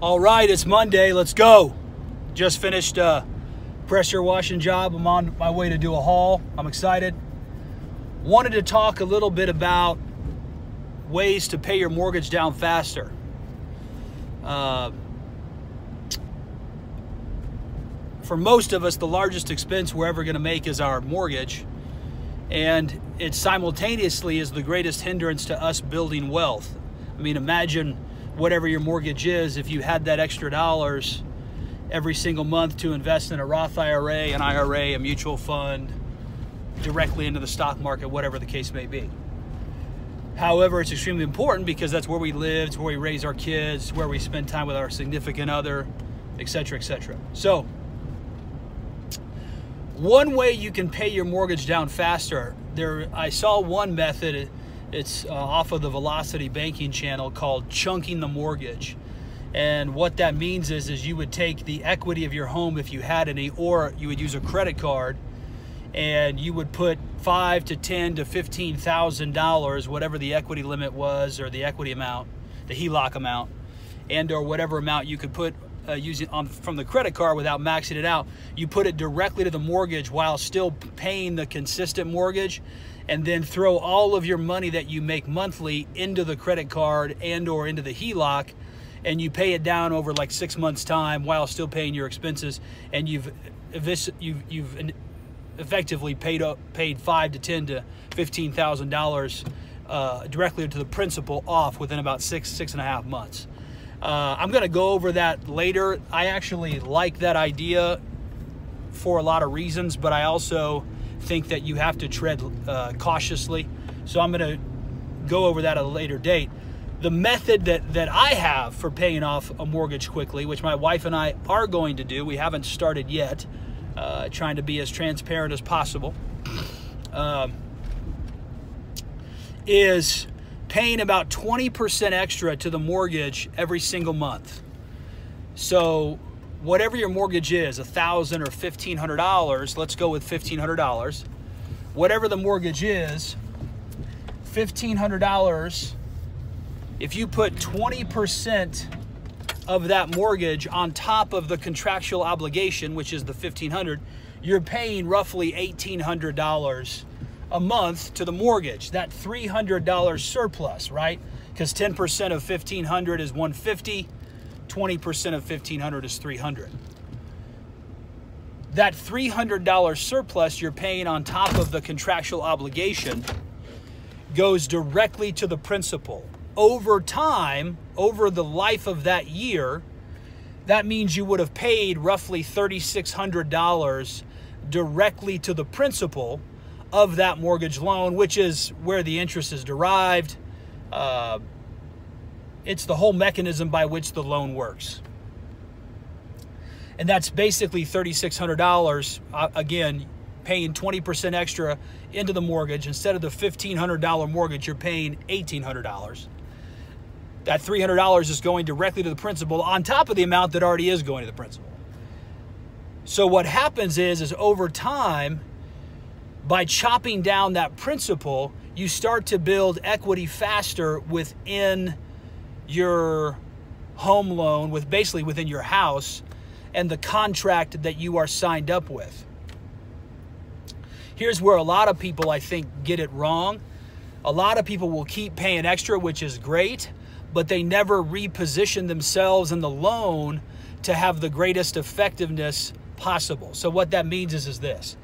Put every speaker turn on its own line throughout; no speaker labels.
All right, it's Monday. Let's go. Just finished a pressure washing job. I'm on my way to do a haul. I'm excited. Wanted to talk a little bit about ways to pay your mortgage down faster. For most of us, the largest expense we're ever going to make is our mortgage. And it simultaneously is the greatest hindrance to us building wealth. I mean, imagine whatever your mortgage is, if you had that extra dollars every single month to invest in a Roth IRA, an IRA, a mutual fund, directly into the stock market, whatever the case may be. However, it's extremely important because that's where we live, it's where we raise our kids, where we spend time with our significant other, etc., etc. So, one way you can pay your mortgage down faster, I saw one method, it's off of the Velocity Banking channel, called chunking the mortgage. And what that means is you would take the equity of your home if you had any, or you would use a credit card, and you would put $5,000 to $10,000 to $15,000, whatever the equity limit was, or the equity amount, the HELOC amount, and or whatever amount you could put from the credit card without maxing it out. You put it directly to the mortgage while still paying the consistent mortgage, and then throw all of your money that you make monthly into the credit card and or into the HELOC, and you pay it down over like 6 months time while still paying your expenses, and you've effectively paid $5,000 to $10,000 to $15,000 directly to the principal off within about six and a half months. I'm going to go over that later. I actually like that idea for a lot of reasons, but I also think that you have to tread cautiously. So I'm going to go over that at a later date. The method that I have for paying off a mortgage quickly, which my wife and I are going to do, we haven't started yet, trying to be as transparent as possible, is paying about 20% extra to the mortgage every single month. So whatever your mortgage is, $1,000 or $1,500, let's go with $1,500. Whatever the mortgage is, $1,500, if you put 20% of that mortgage on top of the contractual obligation, which is the $1,500, you're paying roughly $1,800 a month to the mortgage. That $300 surplus, right? Because 10% of $1,500 is $150, 20% of $1,500 is $300. That $300 surplus you're paying on top of the contractual obligation goes directly to the principal. Over time, over the life of that year, that means you would have paid roughly $3,600 directly to the principal of that mortgage loan, which is where the interest is derived. It's the whole mechanism by which the loan works. And that's basically $3,600, again, paying 20% extra into the mortgage. Instead of the $1,500 mortgage, you're paying $1,800. That $300 is going directly to the principal on top of the amount that already is going to the principal. So what happens is over time, by chopping down that principal, you start to build equity faster within your home loan, basically within your house and the contract that you are signed up with. Here's where a lot of people, I think, get it wrong. A lot of people will keep paying extra, which is great, but they never reposition themselves in the loan to have the greatest effectiveness possible. So what that means is this.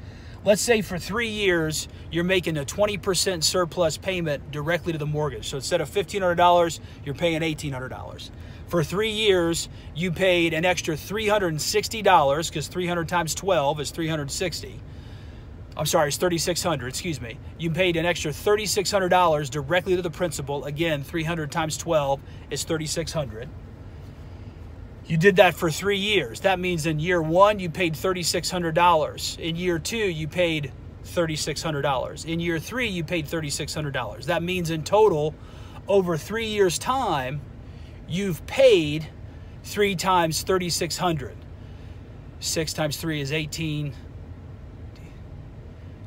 Let's say for 3 years, you're making a 20% surplus payment directly to the mortgage. So instead of $1,500, you're paying $1,800. For 3 years, you paid an extra $360, because 300 times 12 is 360. I'm sorry, it's $3,600, excuse me. You paid an extra $3,600 directly to the principal. Again, 300 times 12 is $3,600. You did that for 3 years. That means in year 1, you paid $3,600. In year 2, you paid $3,600. In year 3, you paid $3,600. That means in total, over 3 years' time, you've paid 3 times $3,600. 6 times 3 is 18.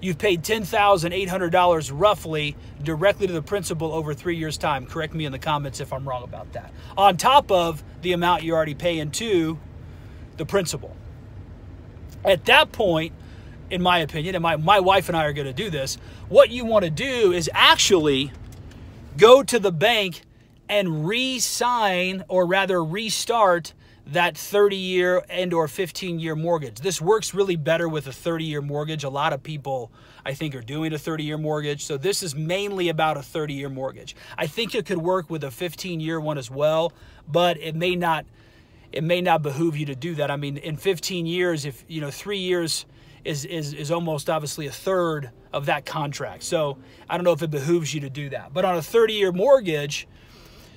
you've paid $10,800 roughly directly to the principal over 3 years' time. Correct me in the comments if I'm wrong about that. On top of the amount you're already paying to the principal. At that point, in my opinion, and my wife and I are going to do this, what you want to do is actually go to the bank and re-sign, or rather restart, that 30-year and or 15-year mortgage. This works really better with a 30-year mortgage. A lot of people, I think, are doing a 30-year mortgage. So this is mainly about a 30-year mortgage. I think it could work with a 15-year one as well, but it may not behoove you to do that. I mean, in 15 years, if 3 years is almost obviously a third of that contract. So I don't know if it behooves you to do that. But on a 30-year mortgage,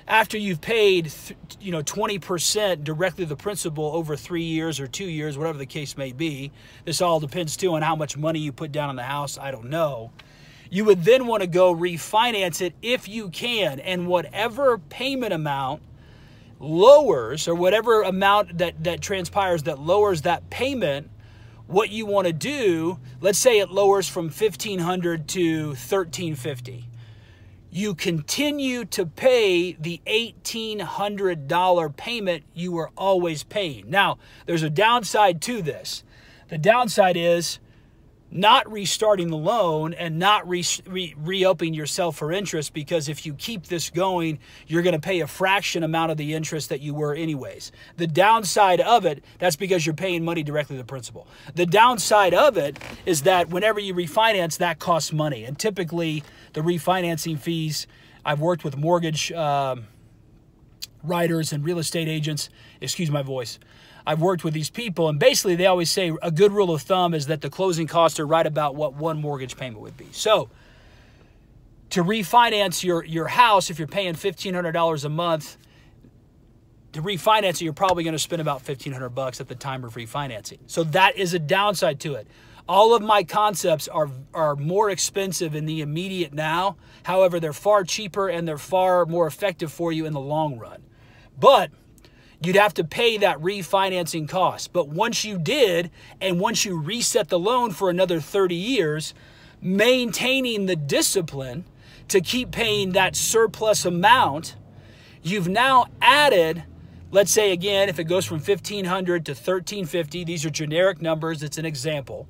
after you've paid 20% directly to the principal over 3 years or 2 years, whatever the case may be, this all depends too on how much money you put down on the house. I don't know. You would then want to go refinance it if you can, and whatever payment amount lowers, or whatever amount that transpires that lowers that payment, what you want to do, let's say it lowers from $1,500 to $1,350. You continue to pay the $1,800 payment you were always paying. Now, there's a downside to this. The downside is not restarting the loan and not re-upping yourself for interest, because if you keep this going, you're going to pay a fraction amount of the interest that you were anyways. The downside of it, that's because you're paying money directly to the principal. The downside of it is that whenever you refinance, that costs money. And typically, the refinancing fees, I've worked with mortgage writers and real estate agents, excuse my voice, I've worked with these people, and basically they always say a good rule of thumb is that the closing costs are right about what one mortgage payment would be. So to refinance your house, if you're paying $1,500 a month, to refinance it, you're probably going to spend about $1,500 at the time of refinancing. So that is a downside to it. All of my concepts are more expensive in the immediate now. However, they're far cheaper and they're far more effective for you in the long run. But you'd have to pay that refinancing cost. But once you did, and once you reset the loan for another 30 years, maintaining the discipline to keep paying that surplus amount, you've now added, let's say again, if it goes from $1,500 to $1,350, these are generic numbers, it's an example.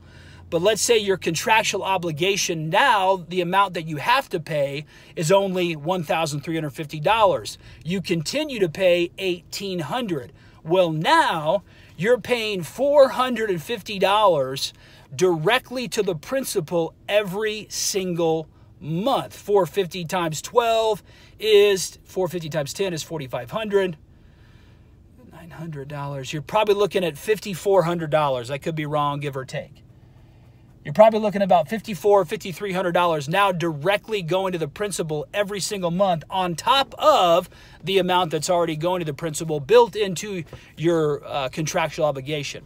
But let's say your contractual obligation now, the amount that you have to pay is only $1,350. You continue to pay $1,800. Well, now you're paying $450 directly to the principal every single month. $450 times 12 is, $450 times 10 is $4,500. $900. You're probably looking at $5,400. I could be wrong, give or take. You're probably looking at about $5,400, $5,300 now directly going to the principal every single month, on top of the amount that's already going to the principal built into your contractual obligation.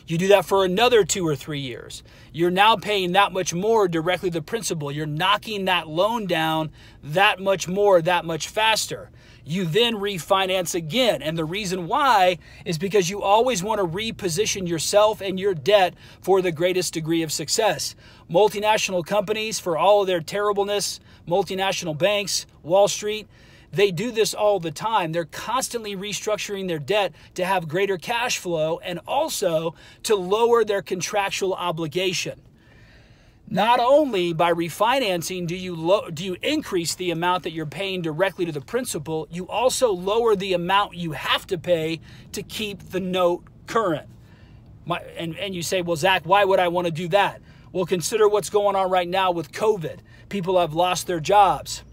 You do that for another 2 or 3 years. You're now paying that much more directly to the principal. You're knocking that loan down that much more, that much faster. You then refinance again. And the reason why is because you always want to reposition yourself and your debt for the greatest degree of success. Multinational companies, for all of their terribleness, multinational banks, Wall Street, they do this all the time. They're constantly restructuring their debt to have greater cash flow and also to lower their contractual obligation. Not only by refinancing do you increase the amount that you're paying directly to the principal, you also lower the amount you have to pay to keep the note current. And you say, well, Zach, why would I want to do that? Well, consider what's going on right now with COVID. People have lost their jobs.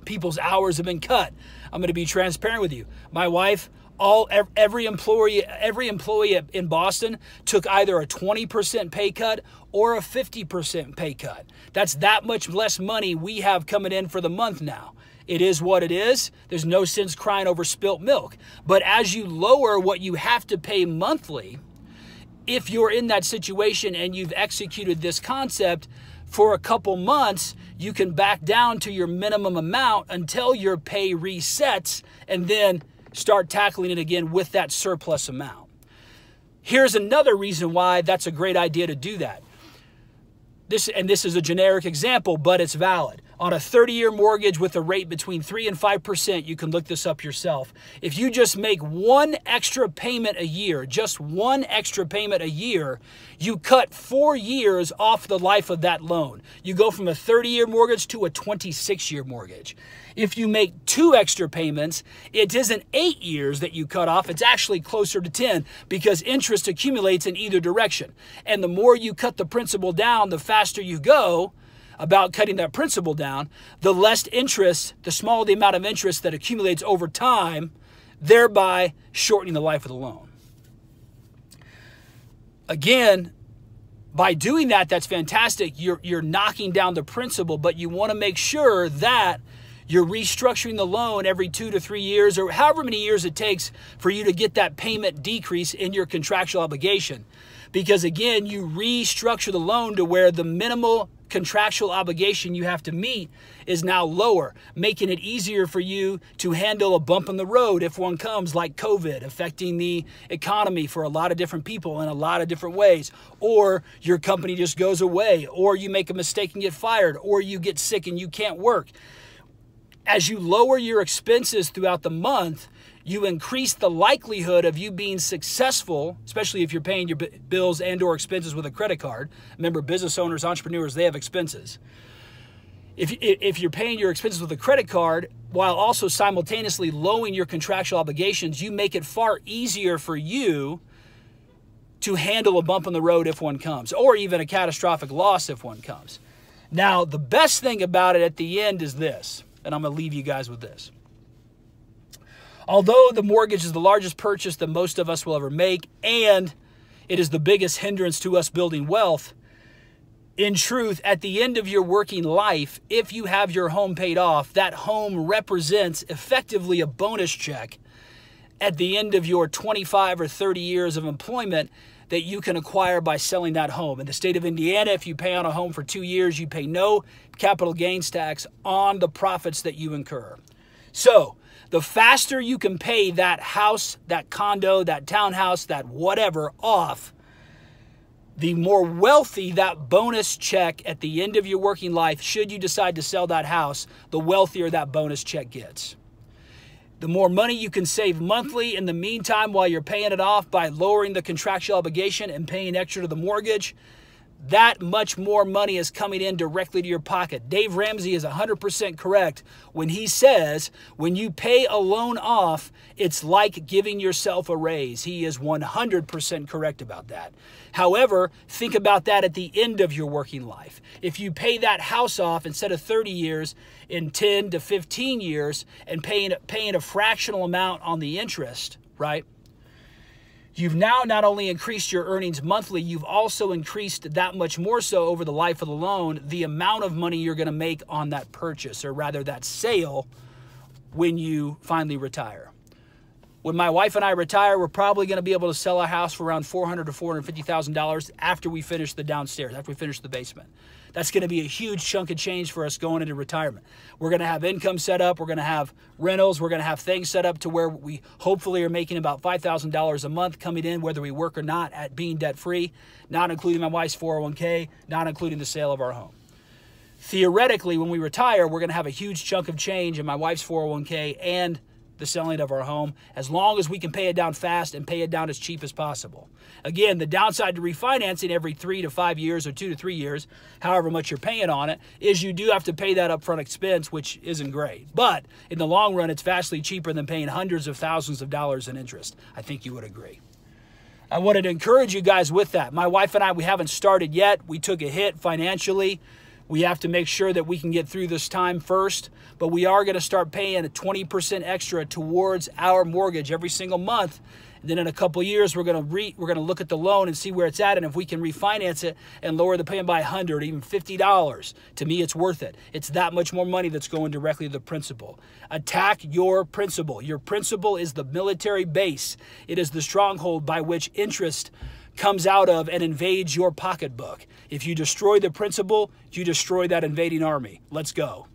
People's hours have been cut. I'm going to be transparent with you. My wife, every employee in Boston took either a 20% pay cut or a 50% pay cut. That's that much less money we have coming in for the month now. It is what it is. There's no sense crying over spilt milk. But as you lower what you have to pay monthly, if you're in that situation and you've executed this concept for a couple months, you can back down to your minimum amount until your pay resets and then start tackling it again with that surplus amount. Here's another reason why that's a great idea to do that. this is a generic example, but it's valid. On a 30-year mortgage with a rate between 3 and 5%, you can look this up yourself. If you just make one extra payment a year, just one extra payment a year, you cut 4 years off the life of that loan. You go from a 30-year mortgage to a 26-year mortgage. If you make 2 extra payments, it isn't 8 years that you cut off. It's actually closer to 10 because interest accumulates in either direction. And the more you cut the principal down, the faster you go about cutting that principal down, the less interest, the smaller the amount of interest that accumulates over time, thereby shortening the life of the loan. Again, by doing that, that's fantastic. You're knocking down the principal, but you want to make sure that you're restructuring the loan every 2 to 3 years or however many years it takes for you to get that payment decrease in your contractual obligation. Because again, you restructure the loan to where the minimal contractual obligation you have to meet is now lower, making it easier for you to handle a bump in the road if one comes, like COVID, affecting the economy for a lot of different people in a lot of different ways, or your company just goes away, or you make a mistake and get fired, or you get sick and you can't work. As you lower your expenses throughout the month, you increase the likelihood of you being successful, especially if you're paying your bills and or expenses with a credit card. Remember, business owners, entrepreneurs, they have expenses. If you're paying your expenses with a credit card while also simultaneously lowering your contractual obligations, you make it far easier for you to handle a bump in the road if one comes, or even a catastrophic loss if one comes. Now, the best thing about it at the end is this, and I'm going to leave you guys with this. Although the mortgage is the largest purchase that most of us will ever make, and it is the biggest hindrance to us building wealth, in truth, at the end of your working life, if you have your home paid off, that home represents effectively a bonus check at the end of your 25 or 30 years of employment that you can acquire by selling that home. In the state of Indiana, if you pay on a home for 2 years, you pay no capital gains tax on the profits that you incur. So, the faster you can pay that house, that condo, that townhouse, that whatever off, the more wealthy that bonus check at the end of your working life, should you decide to sell that house, the wealthier that bonus check gets. The more money you can save monthly in the meantime while you're paying it off by lowering the contractual obligation and paying extra to the mortgage, that much more money is coming in directly to your pocket. Dave Ramsey is 100% correct when he says when you pay a loan off, it's like giving yourself a raise. He is 100% correct about that. However, think about that at the end of your working life. If you pay that house off instead of 30 years in 10 to 15 years and paying a fractional amount on the interest, right? You've now not only increased your earnings monthly, you've also increased that much more so over the life of the loan, the amount of money you're going to make on that purchase, or rather that sale, when you finally retire. When my wife and I retire, we're probably going to be able to sell our house for around $400,000 to $450,000 after we finish the downstairs, after we finish the basement. That's going to be a huge chunk of change for us going into retirement. We're going to have income set up. We're going to have rentals. We're going to have things set up to where we hopefully are making about $5,000 a month coming in, whether we work or not, at being debt-free, not including my wife's 401k, not including the sale of our home. Theoretically, when we retire, we're going to have a huge chunk of change in my wife's 401k and the selling of our home, as long as we can pay it down fast and pay it down as cheap as possible. Again, the downside to refinancing every 3 to 5 years or 2 to 3 years, however much you're paying on it, is you do have to pay that upfront expense, which isn't great. But in the long run, it's vastly cheaper than paying hundreds of thousands of dollars in interest. I think you would agree. I wanted to encourage you guys with that. My wife and I, we haven't started yet. We took a hit financially. We have to make sure that we can get through this time first, but we are going to start paying a 20% extra towards our mortgage every single month. And then in a couple of years, we're going to look at the loan and see where it's at, and if we can refinance it and lower the payment by $100, even $50, to me, it's worth it. It's that much more money that's going directly to the principal. Attack your principal. Your principal is the military base. It is the stronghold by which interest comes out of and invades your pocketbook. If you destroy the principal, you destroy that invading army. Let's go.